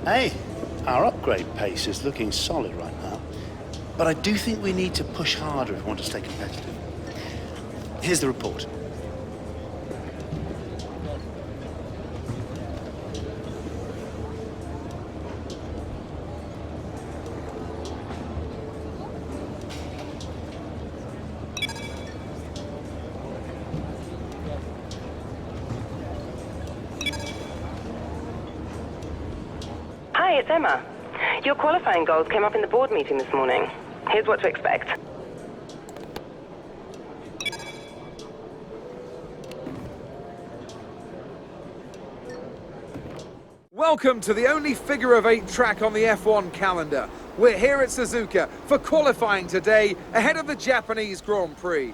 Hey, our upgrade pace is looking solid right now, but I do think we need to push harder if we want to stay competitive. Here's the report. Hi, it's Emma. Your qualifying goals came up in the board meeting this morning. Here's what to expect. Welcome to the only figure-of-8 track on the F1 calendar. We're here at Suzuka for qualifying today ahead of the Japanese Grand Prix.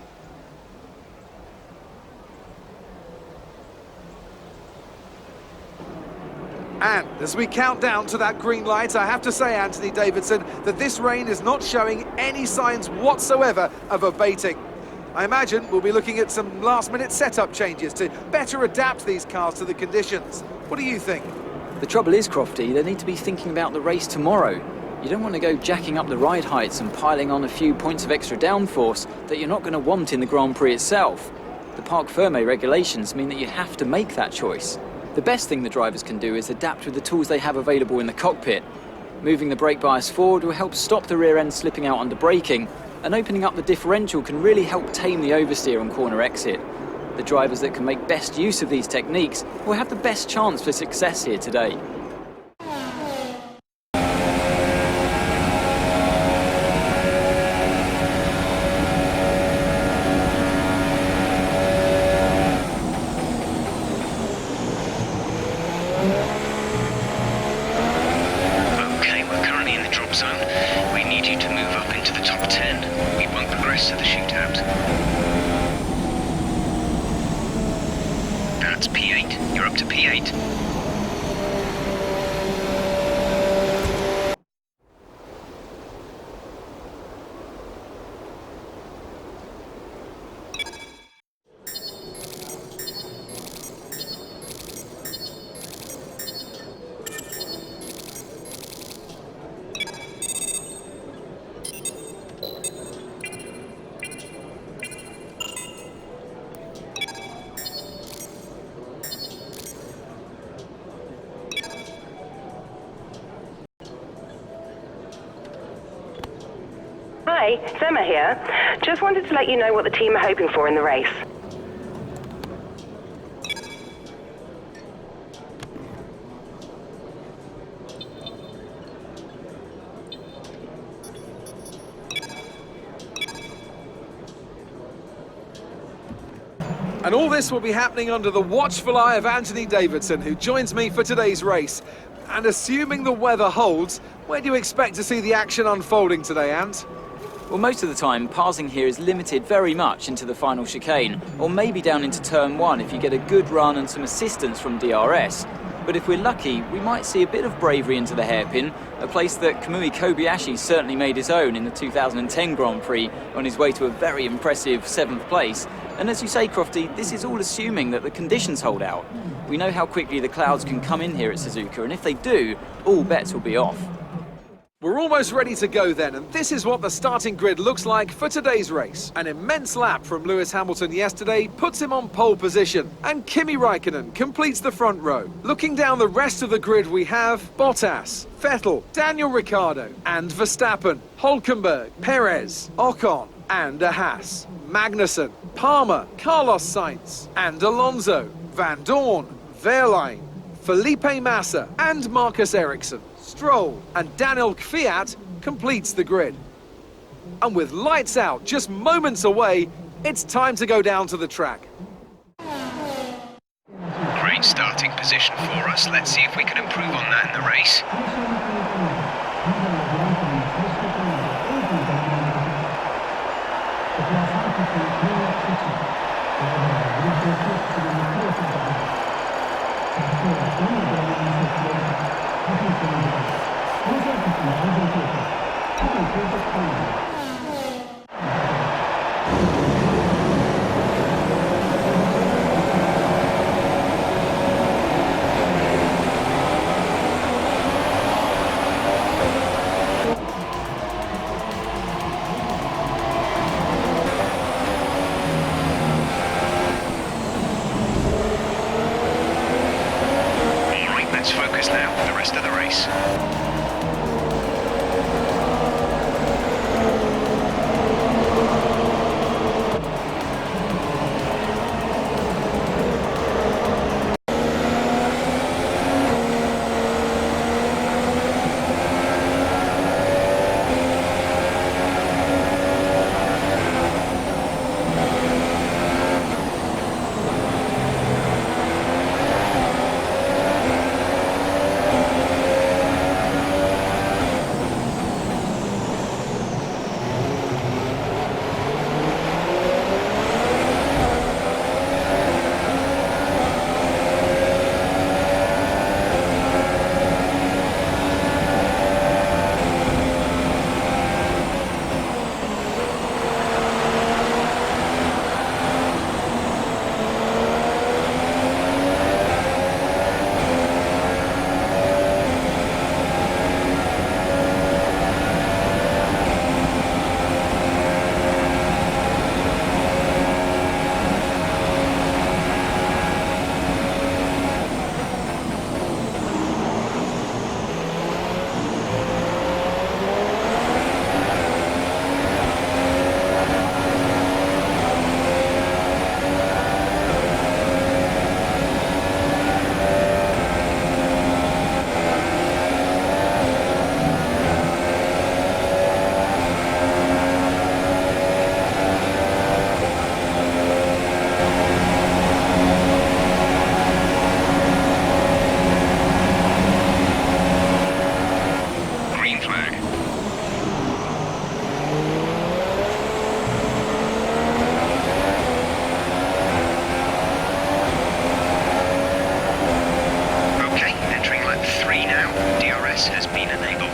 And as we count down to that green light, I have to say, Anthony Davidson, that this rain is not showing any signs whatsoever of abating. I imagine we'll be looking at some last-minute setup changes to better adapt these cars to the conditions. What do you think? The trouble is, Crofty, they need to be thinking about the race tomorrow. You don't want to go jacking up the ride heights and piling on a few points of extra downforce that you're not going to want in the Grand Prix itself. The Parc Fermé regulations mean that you have to make that choice. The best thing the drivers can do is adapt with the tools they have available in the cockpit. Moving the brake bias forward will help stop the rear end slipping out under braking, and opening up the differential can really help tame the oversteer on corner exit. The drivers that can make best use of these techniques will have the best chance for success here today. Okay, we're currently in the drop zone. We need you to move up into the top 10. We won't progress to the shootout. That's P8. You're up to P8. Hi, it's Emma here. Just wanted to let you know what the team are hoping for in the race. And all this will be happening under the watchful eye of Anthony Davidson, who joins me for today's race. And assuming the weather holds, where do you expect to see the action unfolding today, Ant? Well, most of the time, passing here is limited very much into the final chicane, or maybe down into turn 1 if you get a good run and some assistance from DRS. But if we're lucky, we might see a bit of bravery into the hairpin, a place that Kamui Kobayashi certainly made his own in the 2010 Grand Prix on his way to a very impressive 7th place. And as you say, Crofty, this is all assuming that the conditions hold out. We know how quickly the clouds can come in here at Suzuka, and if they do, all bets will be off. We're almost ready to go then, and this is what the starting grid looks like for today's race. An immense lap from Lewis Hamilton yesterday puts him on pole position, and Kimi Räikkönen completes the front row. Looking down the rest of the grid, we have Bottas, Vettel, Daniel Ricciardo, and Verstappen, Hülkenberg, Perez, Ocon, and a Haas, Magnussen, Palmer, Carlos Sainz, and Alonso, Van Dorn, Wehrlein, Felipe Massa, and Marcus Ericsson. Stroll and Daniel Kvyat completes the grid. And with lights out just moments away, it's time to go down to the track. Great starting position for us. Let's see if we can improve on that in the race. focus now, the rest of the race. Has been enabled.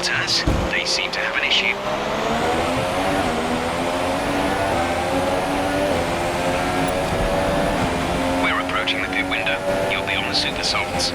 Taz. They seem to have an issue. We're approaching the pit window. You'll be on the super softs.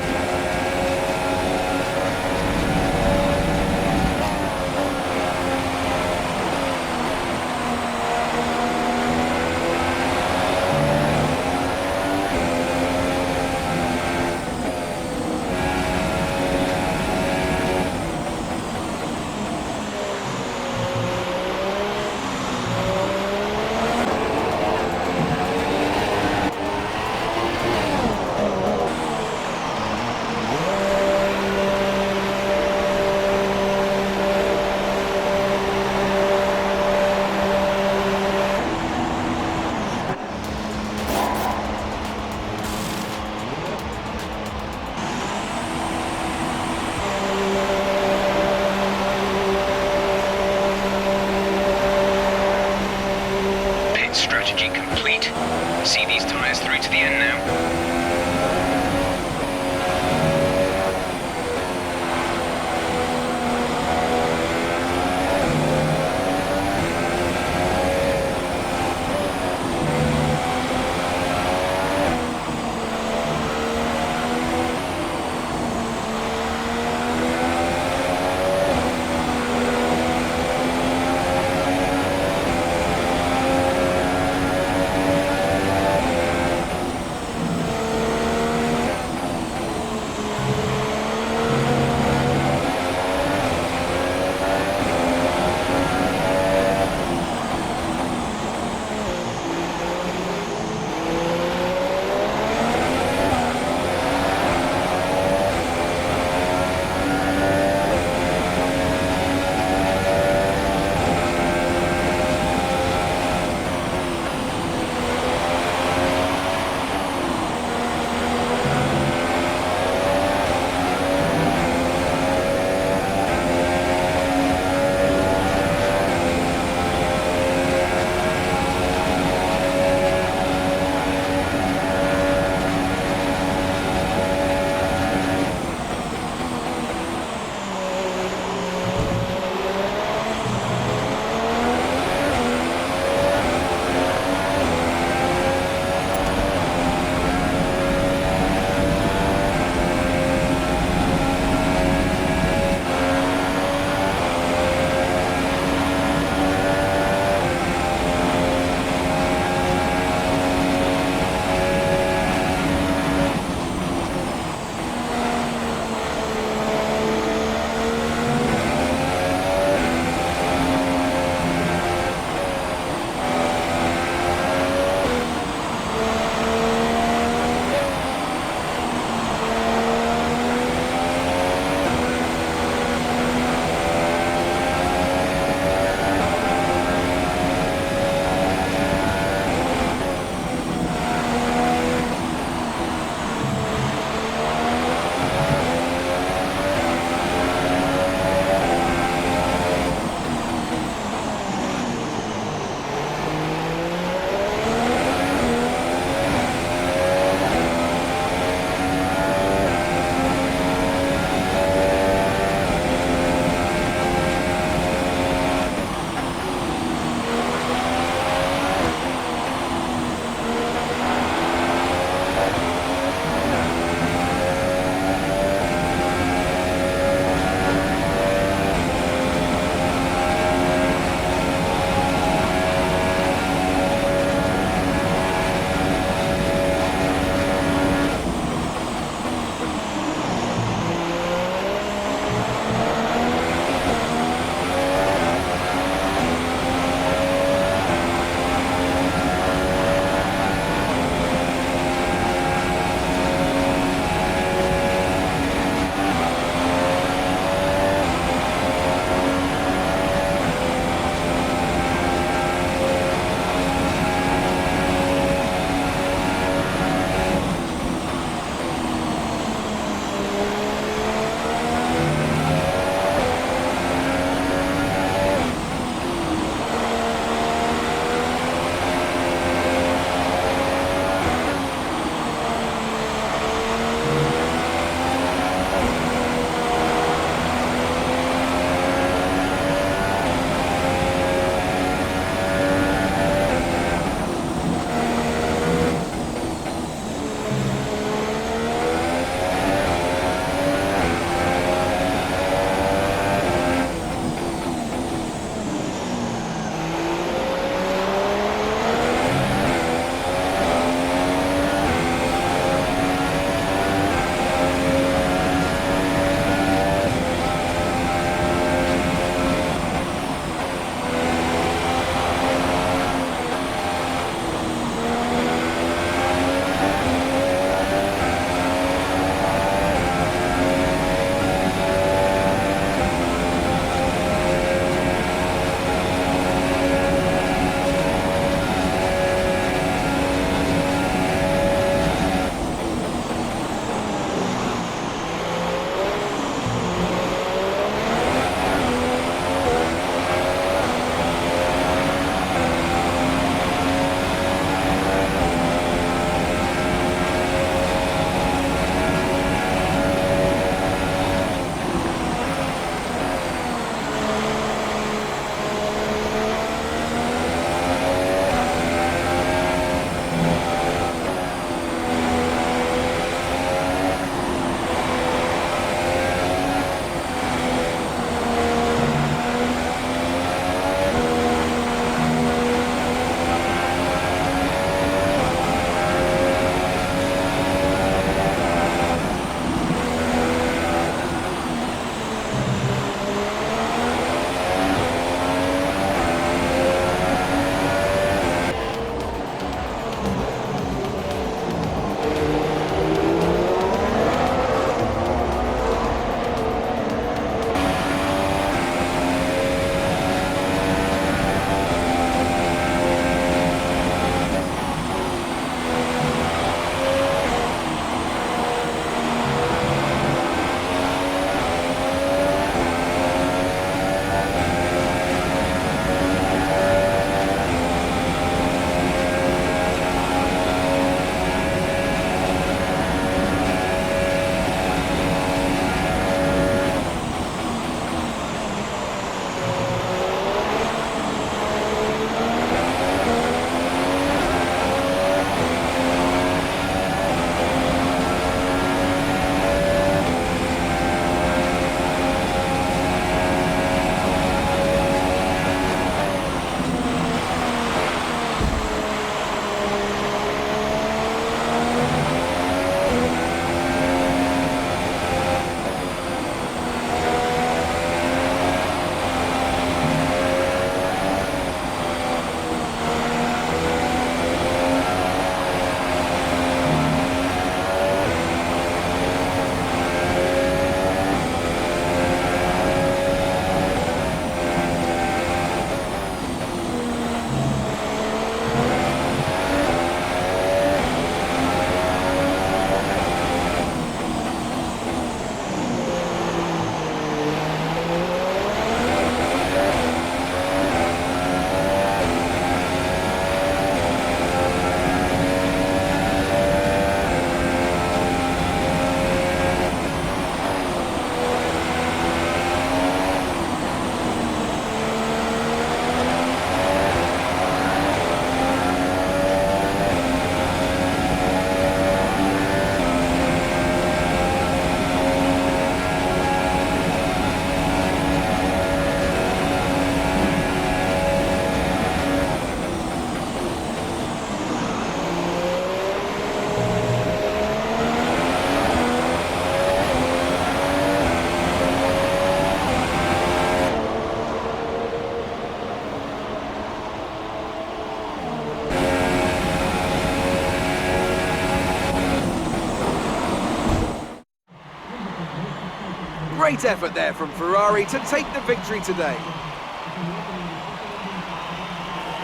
Great effort there from Ferrari to take the victory today.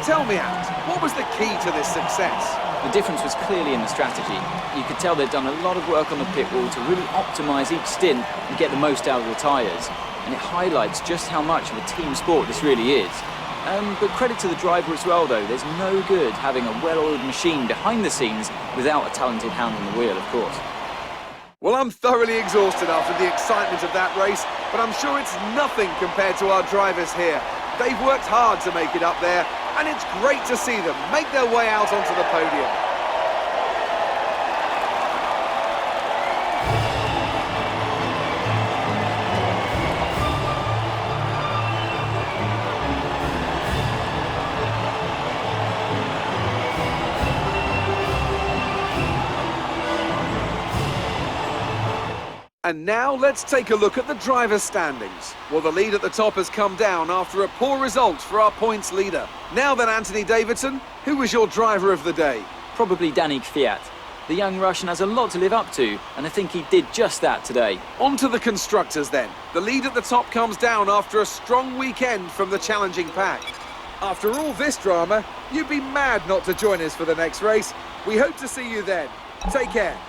Tell me, Ant, what was the key to this success? The difference was clearly in the strategy. You could tell they'd done a lot of work on the pit wall to really optimise each stint and get the most out of the tyres. And it highlights just how much of a team sport this really is. But credit to the driver as well, though. There's no good having a well-oiled machine behind the scenes without a talented hand on the wheel, of course. Well, I'm thoroughly exhausted after the excitement of that race, but I'm sure it's nothing compared to our drivers here. They've worked hard to make it up there, and it's great to see them make their way out onto the podium. And now let's take a look at the driver's standings. Well, the lead at the top has come down after a poor result for our points leader. Now then, Anthony Davidson, who was your driver of the day? Probably Danny Kvyat. The young Russian has a lot to live up to, and I think he did just that today. On to the constructors then. The lead at the top comes down after a strong weekend from the challenging pack. After all this drama, you'd be mad not to join us for the next race. We hope to see you then. Take care.